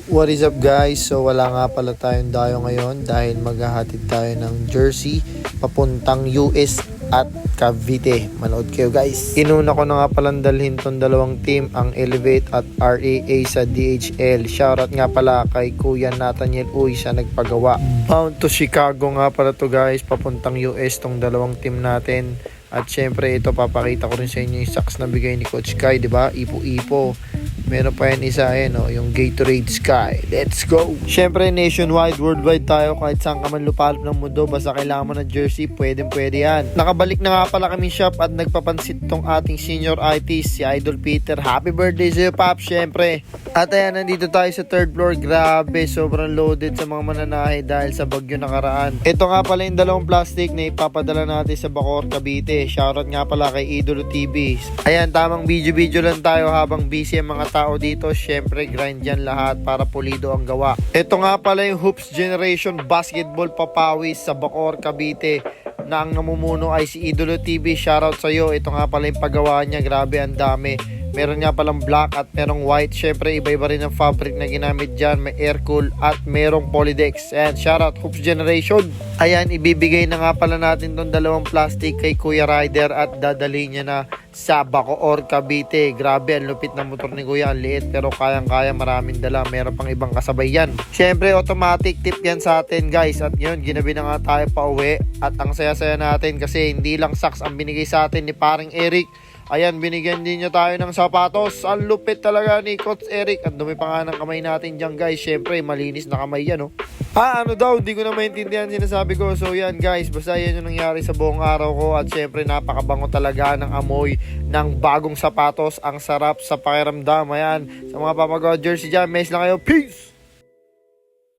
What is up guys? So wala nga pala tayong dayo ngayon dahil maghahatid tayo ng jersey papuntang US at Cavite. Manood kayo guys. Inuna ko na nga palang dalhin tong dalawang team, ang Elevate at RAA sa DHL. Shoutout nga pala kay Kuya Nathaniel Uy sa nagpagawa. Bound to Chicago nga pala to guys, papuntang US tong dalawang team natin. At syempre ito papakita ko rin sa inyo yung socks na bigay ni Coach Kai, di ba? Ipo-ipo. Meron pa yan isa yung Gatorade Sky. Let's go! Syempre nationwide, worldwide tayo, kahit saan ka man lupalop ng mundo, basta kailangan mo ng jersey, pwede yan. Nakabalik na nga pala kami shop at nagpapansit tong ating senior IT, si Idol Peter. Happy birthday sa'yo, Pop, syempre. At ayan, nandito tayo sa third floor. Grabe, sobrang loaded sa mga mananahe dahil sa bagyo nakaraan. Ito nga pala yung dalawang plastic na ipapadala natin sa Bacoor, Cavite. Shoutout nga pala kay Idolo TV. Ayan, tamang video lang tayo habang busy ang mga tao dito. Syempre, grind yan lahat para pulido ang gawa. Ito nga pala yung Hoops Generation Basketball Papawis sa Bacoor, Cavite, na ang namumuno ay si Idolo TV. Shoutout sa'yo. Ito nga pala yung paggawa niya. Grabe, ang dami. Meron nga palang black at merong white. Syempre, iba-iba rin ang fabric na ginamit dyan. May air cool at merong polydex. Ayan, shoutout Hoops Generation. Ayan, ibibigay na nga pala natin tong dalawang plastic kay Kuya Rider at dadali niya na sa Bacoor, Cavite. Grabe, ang lupit na motor ni Kuya. Ang liit pero kayang-kaya, maraming dala. Meron pang ibang kasabay yan. Syempre, automatic tip yan sa atin guys. At ngayon, ginabi na nga tayo pa uwi. At ang saya-saya natin kasi hindi lang socks ang binigay sa atin ni paring Eric. Ayan, binigyan din niya tayo ng sapatos. Ang lupit talaga ni Coach Eric. Ang dumi pa nga ng kamay natin dyan guys. Syempre, malinis na kamay yan, oh. Ano daw, di ko na maintindihan sinasabi ko. So yan guys, basta yan yung nangyari sa buong araw ko. At syempre, napakabango talaga ng amoy ng bagong sapatos. Ang sarap sa pakiramdam. Ayan, sa mga papagawa jersey dyan, mes lang kayo. Peace!